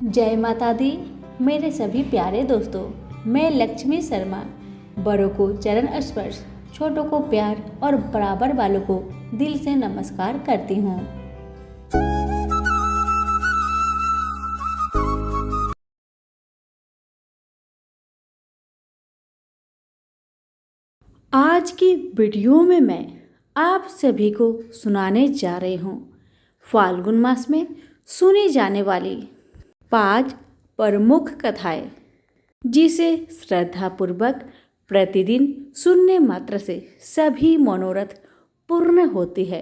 जय माता दी। मेरे सभी प्यारे दोस्तों, मैं लक्ष्मी शर्मा बड़ों को चरण स्पर्श, छोटों को प्यार और बराबर वालों को दिल से नमस्कार करती हूँ। आज की वीडियो में मैं आप सभी को सुनाने जा रही हूँ फाल्गुन मास में सुनी जाने वाली 5 प्रमुख कथाएं, जिसे श्रद्धापूर्वक प्रतिदिन सुनने मात्र से सभी मनोरथ पूर्ण होती है।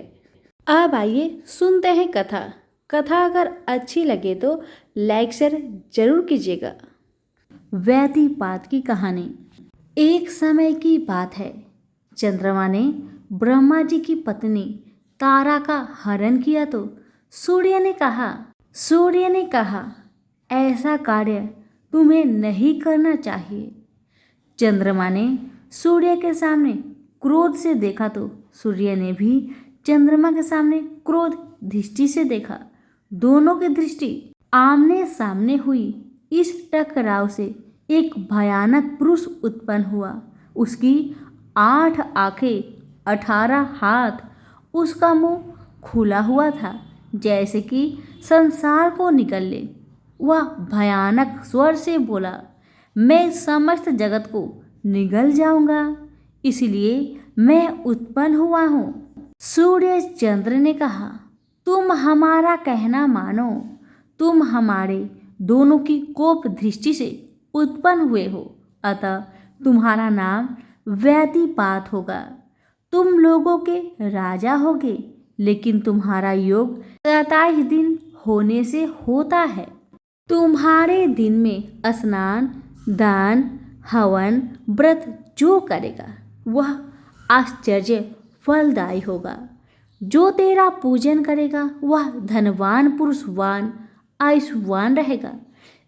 अब आइए सुनते हैं कथा अगर अच्छी लगे तो लाइक शेयर जरूर कीजिएगा। व्यतिपात की कहानी। एक समय की बात है, चंद्रमा ने ब्रह्मा जी की पत्नी तारा का हरण किया तो सूर्य ने कहा ऐसा कार्य तुम्हें नहीं करना चाहिए। चंद्रमा ने सूर्य के सामने क्रोध से देखा तो सूर्य ने भी चंद्रमा के सामने क्रोध दृष्टि से देखा। दोनों की दृष्टि आमने सामने हुई। इस टकराव से एक भयानक पुरुष उत्पन्न हुआ। उसकी 8 आंखें, 18 हाथ, उसका मुंह खुला हुआ था जैसे कि संसार को निगल ले। वह भयानक स्वर से बोला, मैं समस्त जगत को निगल जाऊंगा, इसलिए मैं उत्पन्न हुआ हूँ। सूर्य चंद्र ने कहा, तुम हमारा कहना मानो, तुम हमारे दोनों की कोप दृष्टि से उत्पन्न हुए हो, अतः तुम्हारा नाम व्यतिपात होगा। तुम लोगों के राजा होगे, लेकिन तुम्हारा योग 27 दिन होने से होता है। तुम्हारे दिन में स्नान, दान, हवन, व्रत जो करेगा वह आश्चर्य फलदायी होगा। जो तेरा पूजन करेगा वह धनवान, पुरुषवान, आयुष्मान रहेगा।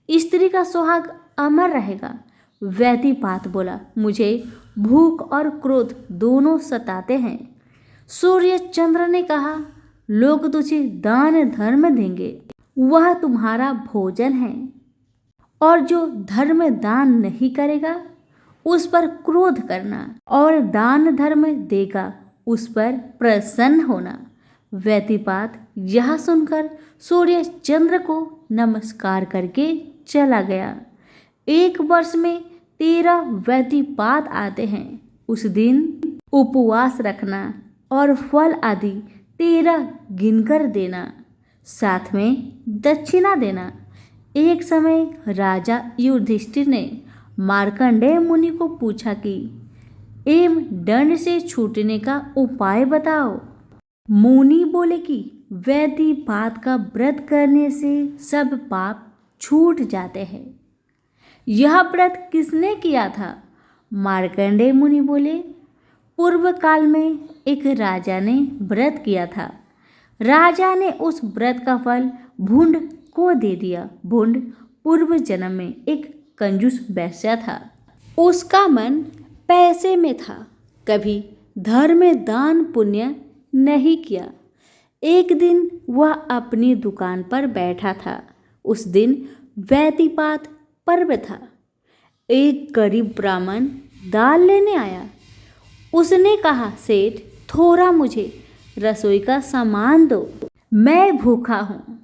स्त्री का सुहाग अमर रहेगा। व्यतिपात बोला, मुझे भूख और क्रोध दोनों सताते हैं। सूर्य चंद्र ने कहा, लोग तुझे दान धर्म देंगे, वह तुम्हारा भोजन है, और जो धर्म दान नहीं करेगा उस पर क्रोध करना, और दान धर्म देगा उस पर प्रसन्न होना। व्यतिपात यह सुनकर सूर्य चंद्र को नमस्कार करके चला गया। 1 वर्ष में 13 व्यतिपात आते हैं। उस दिन उपवास रखना और फल आदि 13 गिनकर देना, साथ में दक्षिणा देना। एक समय राजा युधिष्ठिर ने मार्कंडेय मुनि को पूछा कि एम दंड से छूटने का उपाय बताओ। मुनि बोले कि व्यतिपात का व्रत करने से सब पाप छूट जाते हैं। यह व्रत किसने किया था? मार्कंडेय मुनि बोले, पूर्व काल में एक राजा ने व्रत किया था। राजा ने उस व्रत का फल भुंड को दे दिया। भुंड पूर्व जन्म में एक कंजूस वैश्या था। उसका मन पैसे में था, कभी धर्म दान पुण्य नहीं किया। एक दिन वह अपनी दुकान पर बैठा था। उस दिन व्यतिपात पर्व था। एक गरीब ब्राह्मण दाल लेने आया। उसने कहा, सेठ थोड़ा मुझे रसोई का सामान दो, मैं भूखा हूँ।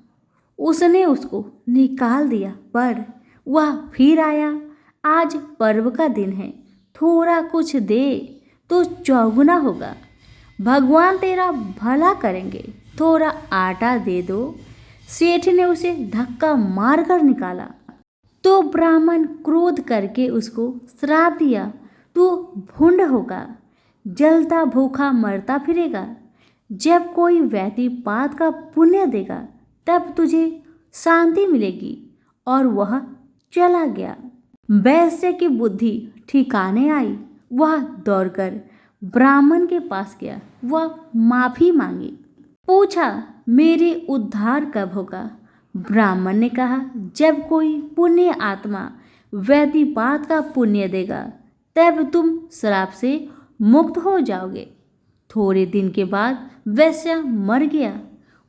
उसने उसको निकाल दिया, पर वह फिर आया, आज पर्व का दिन है, थोड़ा कुछ दे तो चौगुना होगा, भगवान तेरा भला करेंगे, थोड़ा आटा दे दो। सेठ ने उसे धक्का मारकर निकाला तो ब्राह्मण क्रोध करके उसको श्राप दिया, तू भुंड होगा, जलता भूखा मरता फिरेगा। जब कोई व्यतिपात का पुण्य देगा तब तुझे शांति मिलेगी। और वह चला गया। वैश्य की बुद्धि ठिकाने आई। वह दौड़कर ब्राह्मण के पास गया। वह माफी मांगी, पूछा, मेरे उद्धार कब होगा? ब्राह्मण ने कहा, जब कोई पुण्य आत्मा व्यतिपात का पुण्य देगा तब तुम श्राप से मुक्त हो जाओगे। थोड़े दिन के बाद वैश्य मर गया।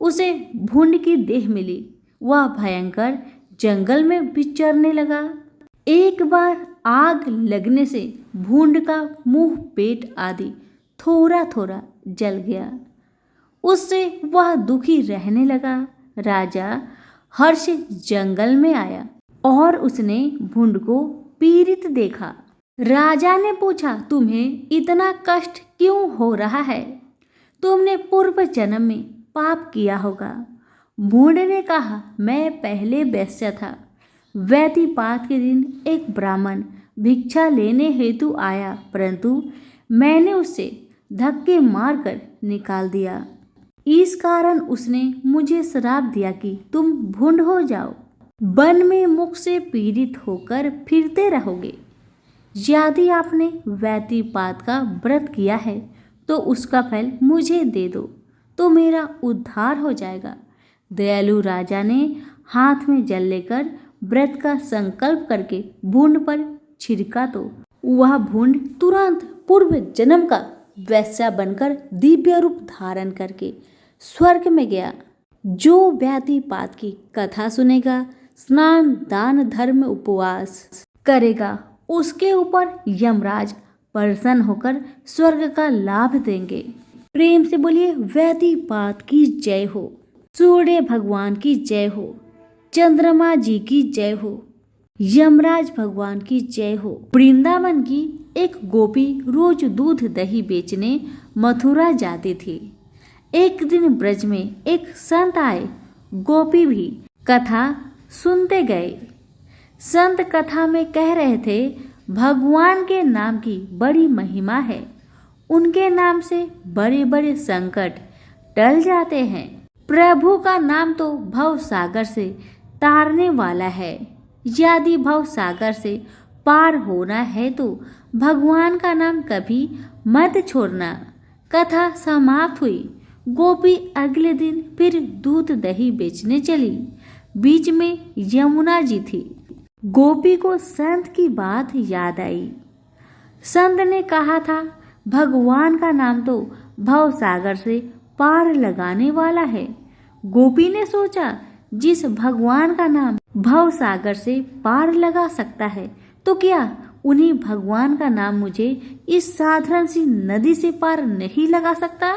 उसे भुंड की देह मिली। वह भयंकर जंगल में विचरने लगा। एक बार आग लगने से भूंड का मुंह, पेट आदि थोड़ा थोड़ा जल गया। उससे वह दुखी रहने लगा। राजा हर्ष जंगल में आया और उसने भूंड को पीड़ित देखा। राजा ने पूछा, तुम्हें इतना कष्ट क्यों हो रहा है? तुमने पूर्व जन्म में पाप किया होगा। भूंड ने कहा, मैं पहले वैश्य था। व्यतिपात के दिन एक ब्राह्मण भिक्षा लेने हेतु आया, परंतु मैंने उससे धक्के मारकर निकाल दिया। इस कारण उसने मुझे श्राप दिया कि तुम भूंड हो जाओ, वन में मुख से पीड़ित होकर फिरते रहोगे। यदि आपने व्यतिपात का व्रत किया है तो उसका फल मुझे दे दो, तो मेरा उद्धार हो जाएगा। दयालु राजा ने हाथ में जल लेकर व्रत का संकल्प करके भूंड पर छिड़का तो वह भूंड तुरंत पूर्व जन्म का वैश्या बनकर दिव्य रूप धारण करके स्वर्ग में गया। जो व्यतिपात की कथा सुनेगा, स्नान दान धर्म उपवास करेगा, उसके ऊपर यमराज प्रसन्न होकर स्वर्ग का लाभ देंगे। प्रेम से बोलिए व्यतिपात की जय हो, सूर्य भगवान की जय हो, चंद्रमा जी की जय हो, यमराज भगवान की जय हो। वृंदावन की एक गोपी रोज दूध दही बेचने मथुरा जाती थी। एक दिन ब्रज में एक संत आए। गोपी भी कथा सुनते गए। संत कथा में कह रहे थे, भगवान के नाम की बड़ी महिमा है। उनके नाम से बड़े बड़े संकट टल जाते हैं। प्रभु का नाम तो भव सागर से तारने वाला है। यदि भव सागर से पार होना है तो भगवान का नाम कभी मत छोड़ना। कथा समाप्त हुई। गोपी अगले दिन फिर दूध दही बेचने चली। बीच में यमुना जी थी। गोपी को संत की बात याद आई। संत ने कहा था, भगवान का नाम तो भव सागर से पार लगाने वाला है। गोपी ने सोचा, जिस भगवान का नाम भव सागर से पार लगा सकता है, तो क्या उन्हीं भगवान का नाम मुझे इस साधारण सी नदी से पार नहीं लगा सकता?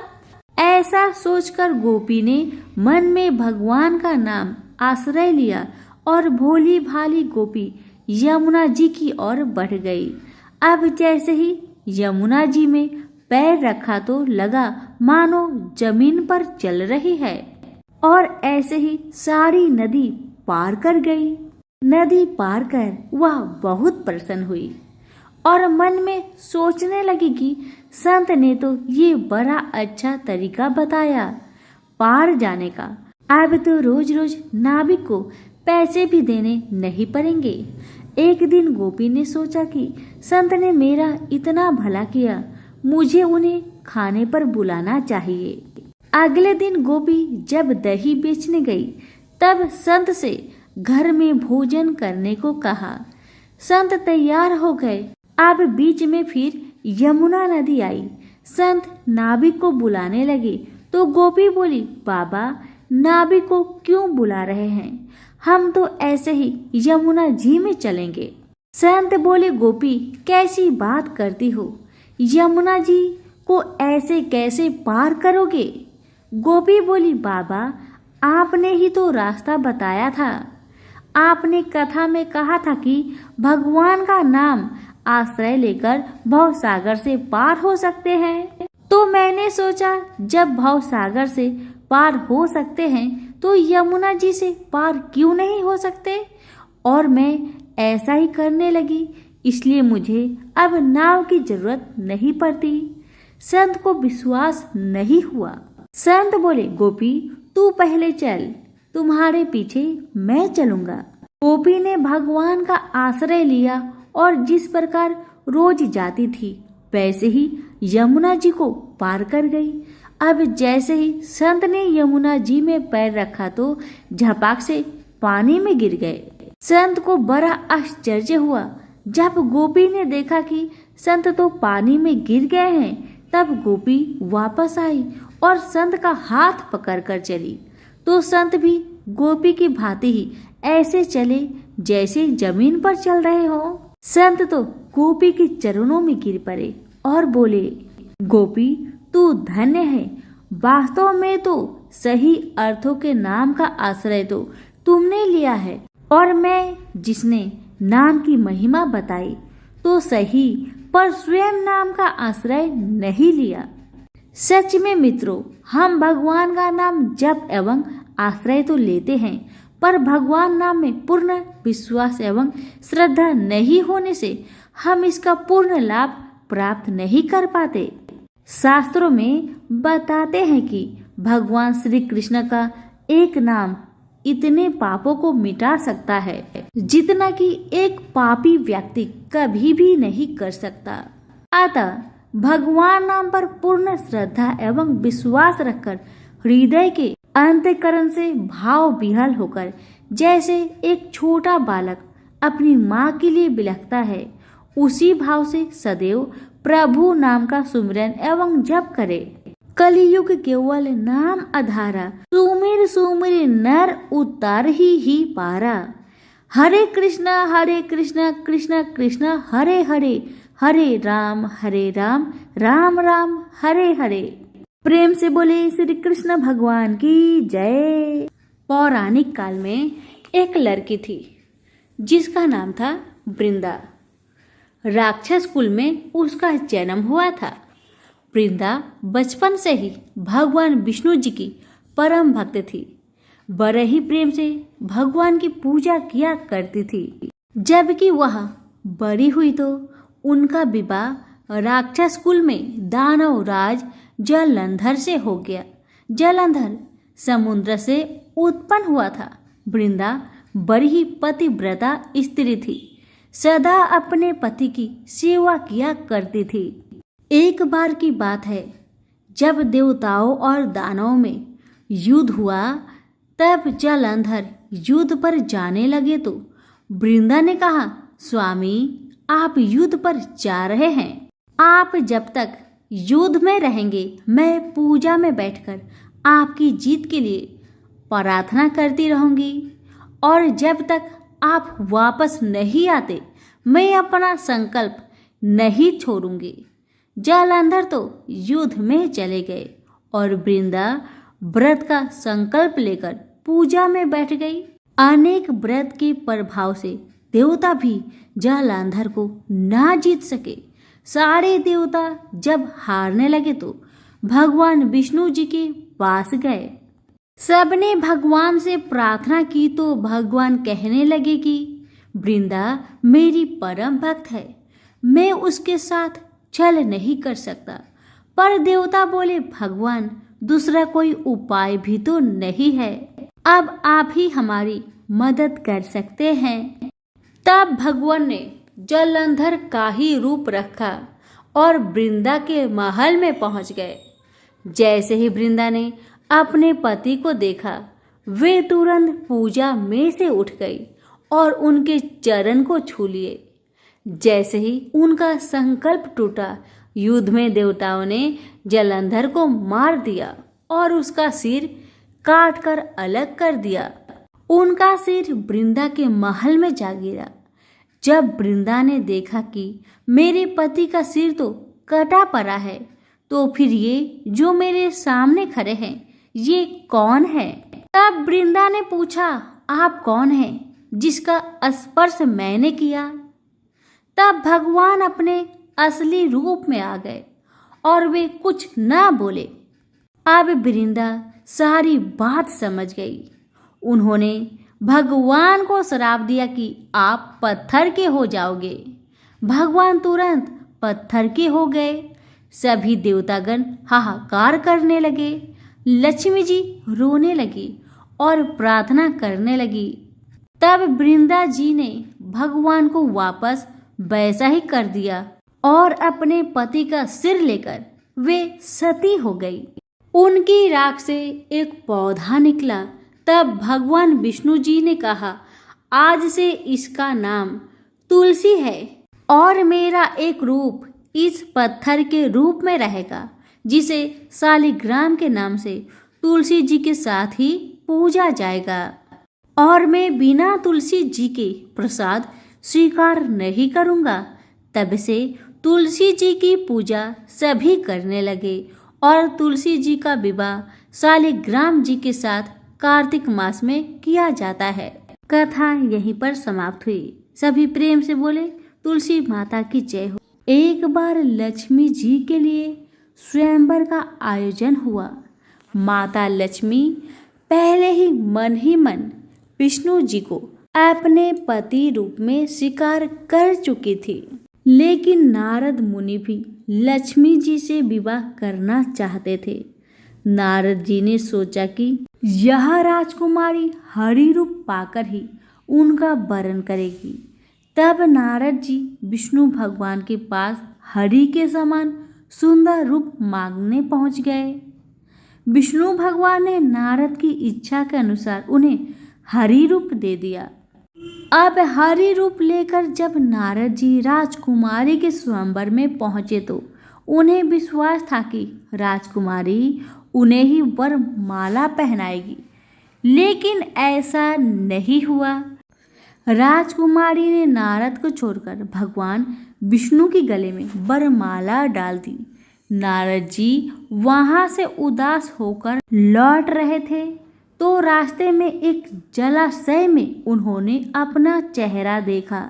ऐसा सोचकर गोपी ने मन में भगवान का नाम आश्रय लिया और भोली भाली गोपी यमुना जी की ओर बढ़ गई। अब जैसे ही यमुना जी में पैर रखा तो लगा मानो जमीन पर चल रही है, और ऐसे ही सारी नदी पार कर गई। नदी पार कर वह बहुत प्रसन्न हुई और मन में सोचने लगी कि संत ने तो ये बड़ा अच्छा तरीका बताया पार जाने का। अब तो रोज रोज नाविक को पैसे भी देने नहीं पड़ेंगे। एक दिन गोपी ने सोचा कि संत ने मेरा इतना भला किया, मुझे उन्हें खाने पर बुलाना चाहिए। अगले दिन गोपी जब दही बेचने गई, तब संत से घर में भोजन करने को कहा। संत तैयार हो गए। अब बीच में फिर यमुना नदी आई। संत नाविक को बुलाने लगे तो गोपी बोली, बाबा नाविक को क्यों बुला रहे हैं? हम तो ऐसे ही यमुना जी में चलेंगे। संत बोले, गोपी कैसी बात करती हो? यमुना जी को ऐसे कैसे पार करोगे? गोपी बोली, बाबा आपने ही तो रास्ता बताया था। आपने कथा में कहा था कि भगवान का नाम आश्रय लेकर भव सागर से पार हो सकते हैं। तो मैंने सोचा, जब भव सागर से पार हो सकते हैं तो यमुना जी से पार क्यों नहीं हो सकते? और मैं ऐसा ही करने लगी, इसलिए मुझे अब नाव की जरूरत नहीं पड़ती। संत को विश्वास नहीं हुआ। संत बोले, गोपी तू पहले चल, तुम्हारे पीछे मैं चलूंगा। गोपी ने भगवान का आश्रय लिया और जिस प्रकार रोज जाती थी वैसे ही यमुना जी को पार कर गई। अब जैसे ही संत ने यमुना जी में पैर रखा तो झपाक से पानी में गिर गए। संत को बड़ा आश्चर्य हुआ। जब गोपी ने देखा कि संत तो पानी में गिर गए हैं, तब गोपी वापस आई और संत का हाथ पकड़कर चली। तो संत भी गोपी की भांति ही ऐसे चले जैसे जमीन पर चल रहे हो। संत तो गोपी के चरणों में गिर पड़े और बोले, गोपी तू धन्य है, वास्तव में तो सही अर्थों के नाम का आश्रय तो तुमने लिया है, और मैं जिसने नाम की महिमा बताई तो सही, पर स्वयं नाम का आश्रय नहीं लिया। सच में मित्रों, हम भगवान का नाम जप एवं आश्रय तो लेते हैं, पर भगवान नाम में पूर्ण विश्वास एवं श्रद्धा नहीं होने से हम इसका पूर्ण लाभ प्राप्त नहीं कर पाते। शास्त्रों में बताते हैं कि भगवान श्री कृष्ण का एक नाम इतने पापों को मिटा सकता है जितना कि एक पापी व्यक्ति कभी भी नहीं कर सकता। अतः भगवान नाम पर पूर्ण श्रद्धा एवं विश्वास रखकर हृदय के अंतःकरण से भाव विह्वल होकर जैसे एक छोटा बालक अपनी माँ के लिए बिलखता है, उसी भाव से सदैव प्रभु नाम का सुमिरन एवं जप करे। कलियुग केवल नाम आधारा, सुमिर सुमिर नर उतार ही पारा। हरे कृष्ण कृष्ण कृष्ण हरे हरे, हरे राम राम राम हरे हरे। प्रेम से बोले श्री कृष्ण भगवान की जय। पौराणिक काल में एक लड़की थी जिसका नाम था वृंदा। राक्षस कुल में उसका जन्म हुआ था। वृंदा बचपन से ही भगवान विष्णु जी की परम भक्त थी। बड़े ही प्रेम से भगवान की पूजा किया करती थी। जबकि वह बड़ी हुई तो उनका विवाह राक्षस कुल में दानव राज जलंधर से हो गया। जलंधर समुद्र से उत्पन्न हुआ था। वृंदा बड़ी ही पतिव्रता स्त्री थी, सदा अपने पति की सेवा किया करती थी। एक बार की बात है, जब देवताओं और दानवों में युद्ध हुआ, तब जलंधर युद्ध पर जाने लगे तो वृंदा ने कहा, स्वामी आप युद्ध पर जा रहे हैं, आप जब तक युद्ध में रहेंगे मैं पूजा में बैठकर आपकी जीत के लिए प्रार्थना करती रहूंगी, और जब तक आप वापस नहीं आते मैं अपना संकल्प नहीं छोड़ूंगी। जलंधर तो युद्ध में चले गए और वृंदा व्रत का संकल्प लेकर पूजा में बैठ गई। अनेक व्रत के प्रभाव से देवता भी जलंधर को ना जीत सके। सारे देवता जब हारने लगे तो भगवान विष्णु जी के पास गए। सबने भगवान से प्रार्थना की तो भगवान कहने लगे कि वृंदा मेरी परम भक्त है, मैं उसके साथ छल नहीं कर सकता। पर देवता बोले, भगवान दूसरा कोई उपाय भी तो नहीं है, अब आप ही हमारी मदद कर सकते हैं। तब भगवान ने जलंधर का ही रूप रखा और वृंदा के महल में पहुंच गए। जैसे ही वृंदा ने अपने पति को देखा, वे तुरंत पूजा में से उठ गई और उनके चरण को छू लिए। जैसे ही उनका संकल्प टूटा, युद्ध में देवताओं ने जलंधर को मार दिया और उसका सिर काट कर अलग कर दिया। उनका सिर वृंदा के महल में जा गिरा। जब वृंदा ने देखा कि मेरे पति का सिर तो कटा पड़ा है, तो फिर ये जो मेरे सामने खड़े हैं ये कौन है? तब वृंदा ने पूछा, आप कौन हैं जिसका स्पर्श मैंने किया? तब भगवान अपने असली रूप में आ गए और वे कुछ न बोले। अब वृंदा सारी बात समझ गई। उन्होंने भगवान को श्राप दिया कि आप पत्थर के हो जाओगे। भगवान तुरंत पत्थर के हो गए। सभी देवतागण हाहाकार करने लगे। लक्ष्मी जी रोने लगी और प्रार्थना करने लगी। तब वृंदा जी ने भगवान को वापस वैसा ही कर दिया और अपने पति का सिर लेकर वे सती हो गई। उनकी राख से एक पौधा निकला। तब भगवान विष्णु जी ने कहा, आज से इसका नाम तुलसी है और मेरा एक रूप इस पत्थर के रूप में रहेगा, जिसे शालिग्राम के नाम से तुलसी जी के साथ ही पूजा जाएगा। और मैं बिना तुलसी जी के प्रसाद स्वीकार नहीं करूँगा। तब से तुलसी जी की पूजा सभी करने लगे और तुलसी जी का विवाह शालिग्राम जी के साथ कार्तिक मास में किया जाता है। कथा यहीं पर समाप्त हुई। सभी प्रेम से बोले तुलसी माता की जय हो। एक बार लक्ष्मी जी के लिए स्वयंवर का आयोजन हुआ। माता लक्ष्मी पहले ही मन विष्णु जी को अपने पति रूप में स्वीकार कर चुकी थी, लेकिन नारद मुनि भी लक्ष्मी जी से विवाह करना चाहते थे। नारद जी ने सोचा कि यह राजकुमारी हरि रूप पाकर ही उनका वरण करेगी। तब नारद जी विष्णु भगवान के पास हरि के समान सुंदर रूप मांगने पहुंच गए। विष्णु भगवान ने नारद की इच्छा के अनुसार उन्हें हरि रूप दे दिया। अब हरि रूप लेकर जब नारद जी राजकुमारी के स्वयंवर में पहुंचे तो उन्हें विश्वास था कि राजकुमारी उन्हें ही वर माला पहनाएगी, लेकिन ऐसा नहीं हुआ। राजकुमारी ने नारद को छोड़कर भगवान विष्णु के गले में वरमाला डाल दी। नारद जी वहां से उदास होकर लौट रहे थे तो रास्ते में एक जलाशय में उन्होंने अपना चेहरा देखा।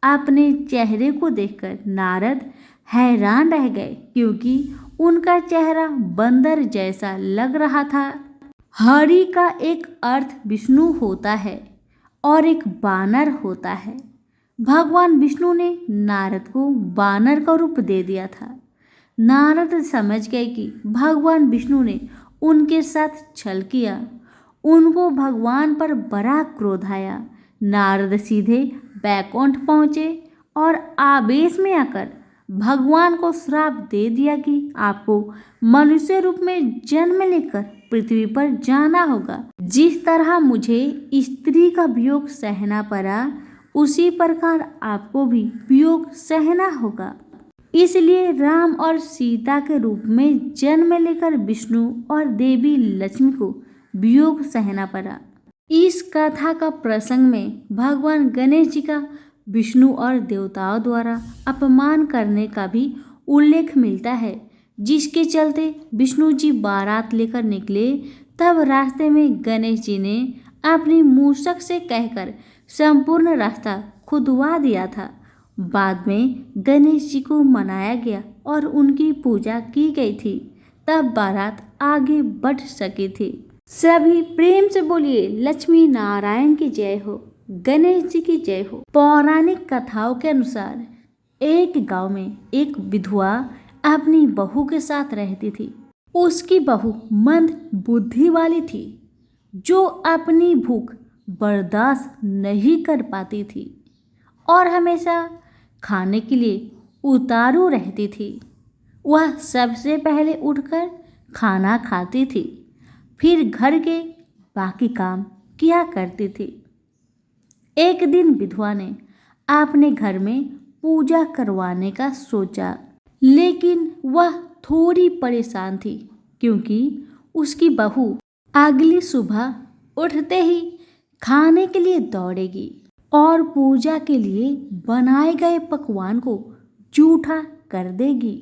अपने चेहरे को देखकर नारद हैरान रह गए, क्योंकि उनका चेहरा बंदर जैसा लग रहा था। हरि का एक अर्थ विष्णु होता है और एक बानर होता है। भगवान विष्णु ने नारद को बानर का रूप दे दिया था। नारद समझ गए कि भगवान विष्णु ने उनके साथ छल किया। उनको भगवान पर बड़ा क्रोध आया। नारद सीधे बैकुंठ पहुँचे और आवेश में आकर भगवान को श्राप दे दिया कि आपको मनुष्य रूप में जन्म लेकर पृथ्वी पर जाना होगा। जिस तरह मुझे स्त्री का वियोग सहना पड़ा, उसी प्रकार आपको भी वियोग सहना होगा। इसलिए राम और सीता के रूप में जन्म लेकर विष्णु और देवी लक्ष्मी को वियोग सहना पड़ा। इस कथा का प्रसंग में भगवान गणेश जी का विष्णु और देवताओं द्वारा अपमान करने का भी उल्लेख मिलता है, जिसके चलते विष्णु जी बारात लेकर निकले। तब रास्ते में गणेश जी ने अपनी मूषक से कहकर संपूर्ण रास्ता खुदवा दिया था। बाद में गणेश जी को मनाया गया और उनकी पूजा की गई थी, तब बारात आगे बढ़ सकी थी। सभी प्रेम से बोलिए लक्ष्मी नारायण की जय हो, गणेश जी की जय हो। पौराणिक कथाओं के अनुसार एक गांव में एक विधवा अपनी बहू के साथ रहती थी। उसकी बहू मंद बुद्धि वाली थी, जो अपनी भूख बर्दाश्त नहीं कर पाती थी और हमेशा खाने के लिए उतारू रहती थी। वह सबसे पहले उठकर खाना खाती थी, फिर घर के बाकी काम किया करती थी। एक दिन विधवा ने अपने घर में पूजा करवाने का सोचा, लेकिन वह थोड़ी परेशान थी, क्योंकि उसकी बहू अगली सुबह उठते ही खाने के लिए दौड़ेगी और पूजा के लिए बनाए गए पकवान को जूठा कर देगी।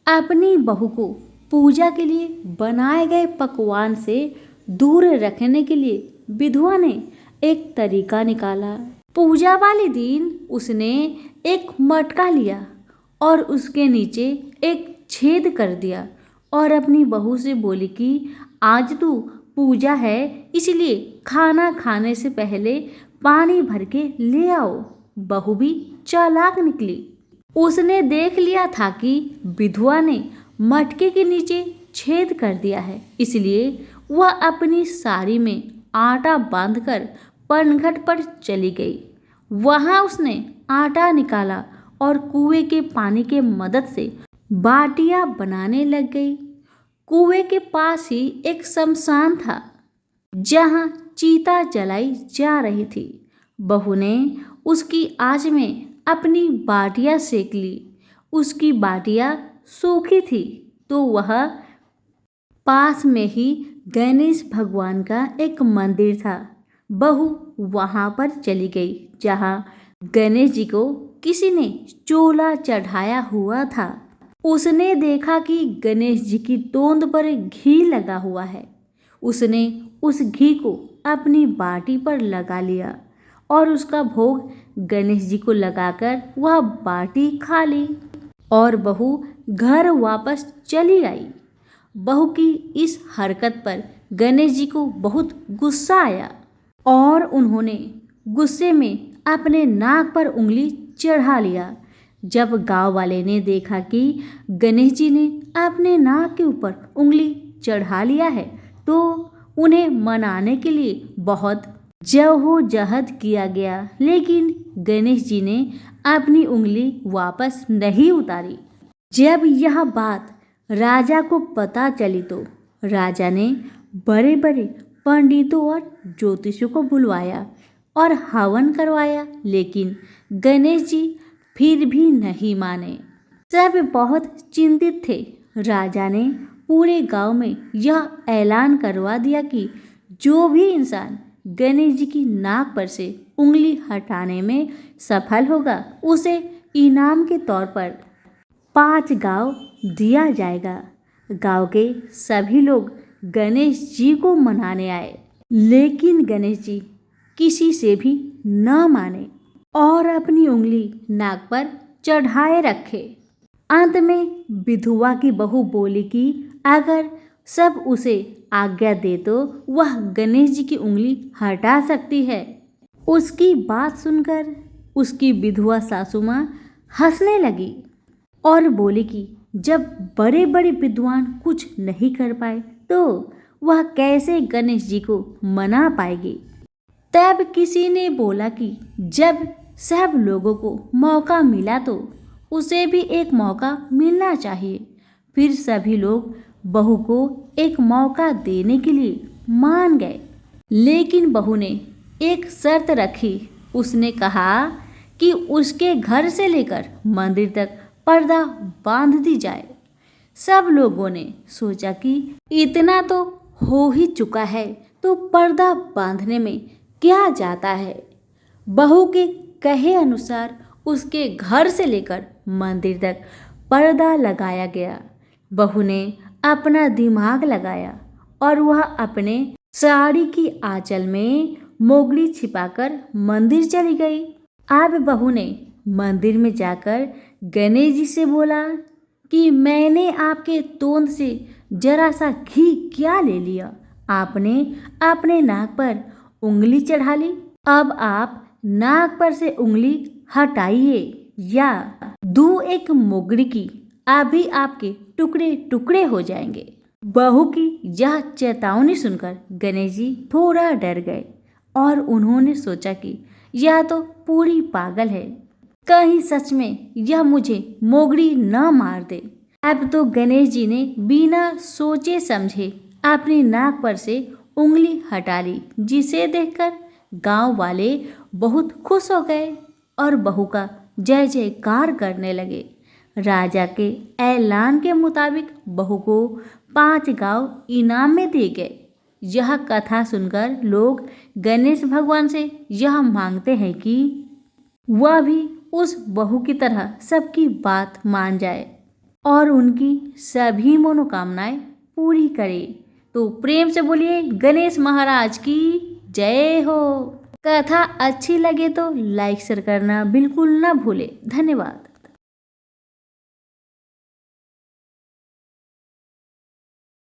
अपनी बहू को पूजा के लिए बनाए गए पकवान से दूर रखने के लिए विधवा ने एक तरीका निकाला। पूजा वाले दिन उसने एक मटका लिया और उसके नीचे एक छेद कर दिया और अपनी बहू से बोली कि आज तो पूजा है, इसलिए खाना खाने से पहले पानी भर के ले आओ। बहू भी चालाक निकली। उसने देख लिया था कि विधवा ने मटके के नीचे छेद कर दिया है, इसलिए वह अपनी साड़ी में आटा बांधकर पनघट पर चली गई। वहां उसने आटा निकाला और कुएं के पानी के मदद से बाटियां बनाने लग गई। कुएं के पास ही एक शमशान था, जहां चिता जलाई जा रही थी। बहू ने उसकी आंच में अपनी बाटियां सेक ली। उसकी बाटियां सूखी थी तो वह पास में ही गणेश भगवान का एक मंदिर था। बहू वहाँ पर चली गई जहाँ गणेश जी को किसी ने चोला चढ़ाया हुआ था। उसने देखा कि गणेश जी की तोंद पर घी लगा हुआ है। उसने उस घी को अपनी बाटी पर लगा लिया और उसका भोग गणेश जी को लगाकर वह बाटी खा ली और बहू घर वापस चली आई। बहू की इस हरकत पर गणेश जी को बहुत गुस्सा आया और उन्होंने गुस्से में अपने नाक पर उंगली चढ़ा लिया। जब गांव वाले ने देखा कि गणेश जी ने अपने नाक के ऊपर उंगली चढ़ा लिया है तो उन्हें मनाने के लिए बहुत जद्दोजहद किया गया, लेकिन गणेश जी ने अपनी उंगली वापस नहीं उतारी। जब यह बात राजा को पता चली तो राजा ने बड़े बड़े पंडितों और ज्योतिषियों को बुलवाया और हवन करवाया, लेकिन गणेश जी फिर भी नहीं माने। सब बहुत चिंतित थे। राजा ने पूरे गांव में यह ऐलान करवा दिया कि जो भी इंसान गणेश जी की नाक पर से उंगली हटाने में सफल होगा उसे इनाम के तौर पर 5 गांव दिया जाएगा। गांव के सभी लोग गणेश जी को मनाने आए, लेकिन गणेश जी किसी से भी न माने और अपनी उंगली नाक पर चढ़ाए रखे। अंत में विधवा की बहू बोली कि अगर सब उसे आज्ञा दे तो वह गणेश जी की उंगली हटा सकती है। उसकी बात सुनकर उसकी विधवा सासू माँ हंसने लगी और बोली कि जब बड़े बड़े विद्वान कुछ नहीं कर पाए तो वह कैसे गणेश जी को मना पाएगी। तब किसी ने बोला कि जब सब लोगों को मौका मिला तो उसे भी एक मौका मिलना चाहिए। फिर सभी लोग बहू को एक मौका देने के लिए मान गए, लेकिन बहू ने एक शर्त रखी। उसने कहा कि उसके घर से लेकर मंदिर तक पर्दा बांध दी जाए। सब लोगों ने सोचा कि इतना तो हो ही चुका है तो पर्दा बांधने में क्या जाता है। बहू के कहे अनुसार उसके घर से लेकर मंदिर तक पर्दा लगाया गया। बहू ने अपना दिमाग लगाया और वह अपने साड़ी की आंचल में मोगली छिपाकर मंदिर चली गई। अब बहू ने मंदिर में जाकर गणेश जी से बोला कि मैंने आपके तोंद से जरा सा घी क्या ले लिया, आपने अपने नाक पर उंगली चढ़ा ली। अब आप नाक पर से उंगली हटाइए या दूं एक मोगरी की, अभी आपके टुकड़े टुकड़े हो जाएंगे। बहू की यह चेतावनी सुनकर गणेश जी थोड़ा डर गए और उन्होंने सोचा कि यह तो पूरी पागल है, कहीं सच में यह मुझे मोगरी न मार दे। अब तो गणेश जी ने बिना सोचे समझे अपनी नाक पर से उंगली हटा ली, जिसे देखकर गांव वाले बहुत खुश हो गए और बहू का जय जयकार करने लगे। राजा के ऐलान के मुताबिक बहू को 5 गांव इनाम में दिए गए। यह कथा सुनकर लोग गणेश भगवान से यह मांगते हैं कि वह भी उस बहू की तरह सबकी बात मान जाए और उनकी सभी मनोकामनाएं पूरी करे। तो प्रेम से बोलिए गणेश महाराज की जय हो। कथा अच्छी लगे तो लाइक शेयर करना बिल्कुल ना भूले। धन्यवाद।